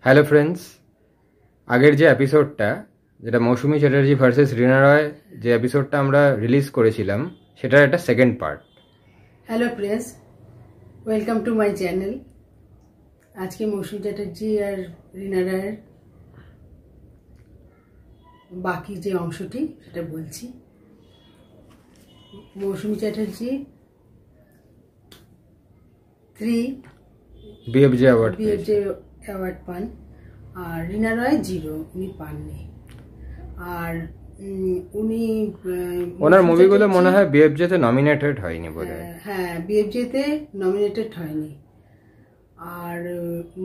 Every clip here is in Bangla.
হ্যালো ফ্রেন্ডস, আগের যে এপিসোডটা যেটা মৌসুমী চ্যাটার্জি ভার্সেস রিনা রয় যে এপিসোডটা আমরা রিলিজ করেছিলাম সেটার একটা second part. Hello friends, welcome to my channel. আজকে মৌসুমী চ্যাটার্জি আর রিনা রায়ের বাকি যে অংশটি সেটা বলছি। মৌসুমী চ্যাটার্জি 3 বিএফজে অ্যাওয়ার্ড পান, আর রিনা রায় 0, উনি পাননি। আর উনি ওনার মুভিগুলো মনে হয় বিএফজেতে নমিনেটেড হয়নি বলে। হ্যাঁ, বিএফজেতে নমিনেটেড হয়নি। আর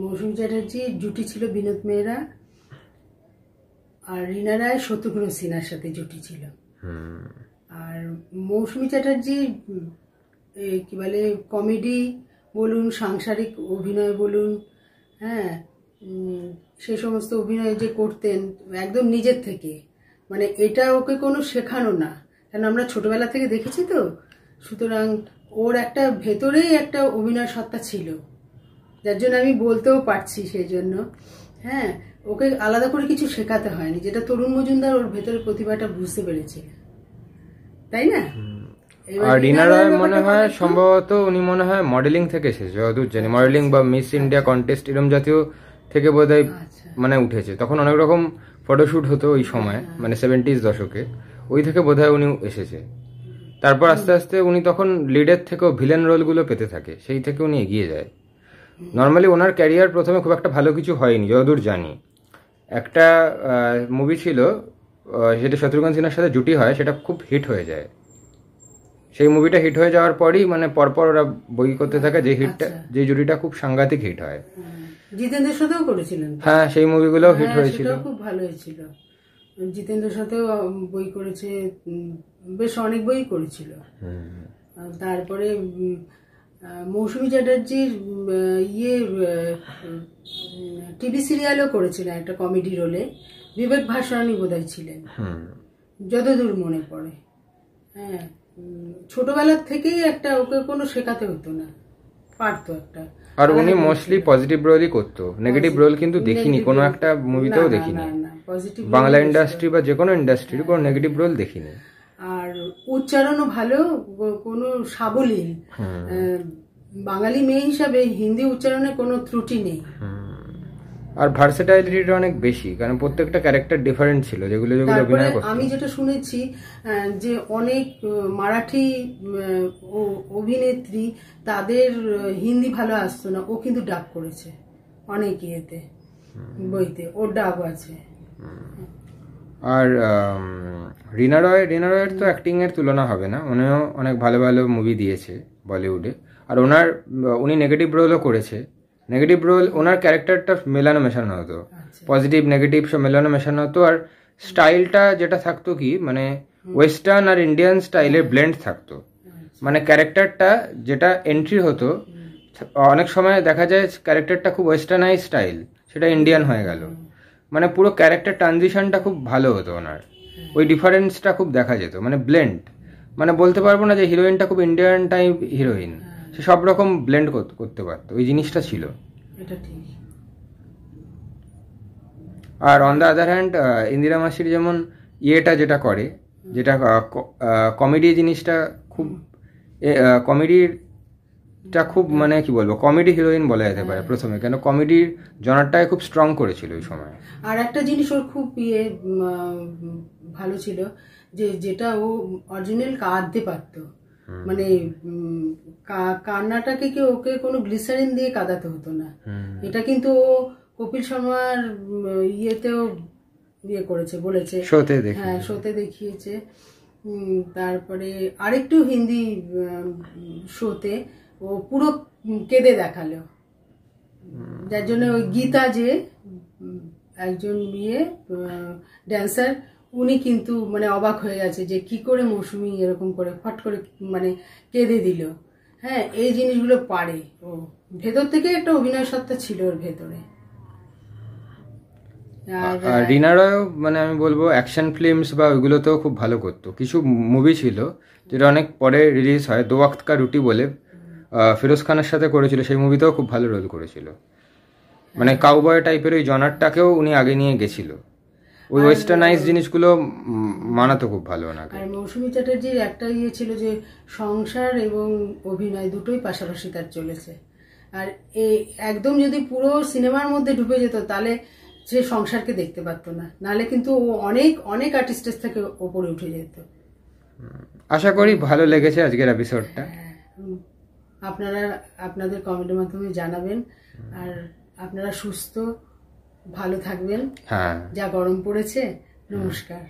মৌসুমী চ্যাটার্জির জুটি ছিল বিনোদ মেহরা, আর রিনা রায় শত্রুঘ্ন সিনহার সাথে জুটি ছিল। আর মৌসুমী চ্যাটার্জি কি বলে, কমেডি বলুন, সাংসারিক অভিনয় বলুন, হ্যাঁ, সে সমস্ত অভিনয় যে করতেন একদম নিজের থেকে, মানে এটা ওকে কোনো শেখানো না, কারণ আমরা ছোটবেলা থেকে দেখেছি তো, সুতরাং ওর একটা ভেতরেই একটা অভিনয় সত্তা ছিল, যার জন্য আমি বলতেও পারছি। সেই জন্য হ্যাঁ, ওকে আলাদা করে কিছু শেখাতে হয়নি, যেটা তরুণ মজুমদার ওর ভেতরের প্রতিভাটা বুঝতে পেরেছিল, তাই না? আর রিনা রয় মনে হয় সম্ভবত উনি মনে হয় মডেলিং থেকে এসেছে, যতদূর জানি মডেলিং বা মিস ইন্ডিয়া কন্টেস্ট এরম জাতীয় থেকে বোধহয় মানে উঠেছে। তখন অনেক রকম ফটোশুট হতো ওই সময়, মানে 70s দশকে, ওই থেকে বোধহয় উনি এসেছে। তারপর আস্তে আস্তে উনি তখন লিডের থেকেও ভিলেন রোলগুলো পেতে থাকে, সেই থেকে উনি এগিয়ে যায়। নর্মালি ওনার ক্যারিয়ার প্রথমে খুব একটা ভালো কিছু হয়নি যতদূর জানি। একটা মুভি ছিল যেটা শত্রুঘ্ন সিনহার সাথে জুটি হয়, সেটা খুব হিট হয়ে যায়। সেই মুভিটা হিট হয়ে যাওয়ার পরই মানে পরপর ওরা বই করতে থাকে, যে হিটটা, যে জুটিটা খুব সাংঘাতিক হিট হয়। জিতেন্দ্রের সাথেও করেছিলেন। হ্যাঁ, সেই মুভিগুলো হিট হয়েছিল, খুব ভালো হয়েছিল। জিতেন্দ্রের সাথেও বই করেছে, বেশ অনেক বই করেছিল। তারপরে মৌসুমী চ্যাটার্জির টিভি সিরিয়ালও করেছিলেন একটা কমেডি রোলে, বিবেক ভাসানী বোধহয় ছিলেন, যতদূর মনে পড়ে। হ্যাঁ, ছোটবেলার থেকেই একটা, ওকে কোনো শেখাতে হতো না, পারতো একটা। আর উনি মোস্টলি পজিটিভ রোলই করতো, নেগেটিভ রোল কিন্তু দেখিনি কোনো একটা মুভিতেও দেখিনি। বাংলা ইন্ডাস্ট্রি বা যে কোনো ইন্ডাস্ট্রির কোনো নেগেটিভ রোল দেখিনি। আর উচ্চারণও ভালো, কোনো সাবলীল, বাঙালি মেয়ে হিসাবে হিন্দি উচ্চারণে কোনো ত্রুটি নেই। আর ভার্সেটাইলিটিটা অনেক বেশি, কারণ প্রত্যেকটা ক্যারেক্টার ডিফারেন্ট ছিল যেগুলো অভিনয় করতো। আমি যেটা শুনেছি যে অনেক মারাঠি অভিনেত্রী, তাদের হিন্দি ভালো আসতো না, ও কিন্তু ডাব করেছে অনেক ইয়েতে, বইতে ওর ডাব আছে। আর রিনা রয়ের তো অ্যাক্টিং এর তুলনা হবে না, উনিও অনেক ভালো ভালো মুভি দিয়েছে বলিউডে। আর উনি নেগেটিভ রোলও করেছে। নেগেটিভ রোল ওনার ক্যারেক্টারটা মেলানো মেশানো হতো, পজিটিভ নেগেটিভ সব মেলানো মেশানো হতো। আর স্টাইলটা যেটা থাকতো কি, মানে ওয়েস্টার্ন আর ইন্ডিয়ান স্টাইলের ব্লেন্ড থাকতো। মানে ক্যারেক্টারটা যেটা এন্ট্রি হতো, অনেক সময় দেখা যায় ক্যারেক্টারটা খুব ওয়েস্টার্নাইজ স্টাইল, সেটা ইন্ডিয়ান হয়ে গেল। মানে পুরো ক্যারেক্টার ট্রানজিশনটা খুব ভালো হতো ওনার, ওই ডিফারেন্সটা খুব দেখা যেত, মানে ব্লেন্ড। মানে বলতে পারবো না যে হিরোইনটা খুব ইন্ডিয়ান টাইপ হিরোইন, সে সব রকম ব্লেন্ড করতে পারতো, ওই জিনিসটা ছিল। আর on the other hand Indira মাসির যেমন ইয়েটা যেটা করে, যেটা কমেডি জিনিসটা খুব, কমেডিটা খুব, মানে কি বলবো, কমেডি হিরোইন বলা যেতে পারে প্রথমে, কেন কমেডির জনারটাকে খুব স্ট্রং করেছিল ওই সময়। আর একটা জিনিস ওর খুব ভালো ছিল, যেটা ও অরিজিনাল কাঁদতে পারতো, মানে কান্নাটাকে কি ওকে কোনো গ্লিসারিন দিয়ে কাঁদাতে হতো না। এটা কিন্তু ও কপিল শর্মার ইয়েতেও করেছে, বলেছে, হ্যাঁ, শোতে দেখিয়েছে। তারপরে আরেকটু হিন্দি শোতে ও পুরো কেঁদে দেখালো, যার জন্য ওই গীতা যে একজন ড্যান্সার, উনি কিন্তু মানে অবাক হয়ে গেছে যে কি করে মৌসুমী এরকম করে ফট করে মানে কেঁদে দিল। হ্যাঁ, এই জিনিসগুলো পারে ও, ভেতর থেকে একটা অভিনয় সত্তা ছিল ওর ভেতরে। আর রিনা রয়ও, মানে আমি বলবো অ্যাকশন ফিল্মস বা ওইগুলোতেও খুব ভালো করতো। কিছু মুভি ছিল যেটা অনেক পরে রিলিজ হয়, দো ওয়াক্ত কা রুটি বলে, ফিরোজ খানের সাথে করেছিল, সেই মুভিতেও খুব ভালো রোল করেছিল। মানে কাউবয় টাইপের ওই জনারটাকেও উনি আগে নিয়ে গেছিল। ওই ওয়েস্টার্নাইজ জিনিসগুলো মানাতো খুব ভালো ওনাকে। আর মৌসুমী চ্যাটার্জির একটা ইয়ে ছিল যে সংসার এবং অভিনয় দুটোই পাশাপাশি তার চলেছে। আর একদম যদি পুরো সিনেমার মধ্যে ঢুকে যেত তাহলে সে সংসারকে দেখতে পারতো না, নাহলে কিন্তু ও অনেক অনেক আর্টিস্টের থেকে ওপরে উঠে যেত। আশা করি ভালো লেগেছে আজকের এপিসোডটা। আপনারা আপনাদের কমেন্টের মাধ্যমে জানাবেন। আর আপনারা সুস্থ ভালো থাকবেন। হ্যাঁ, যা গরম পড়েছে। নমস্কার।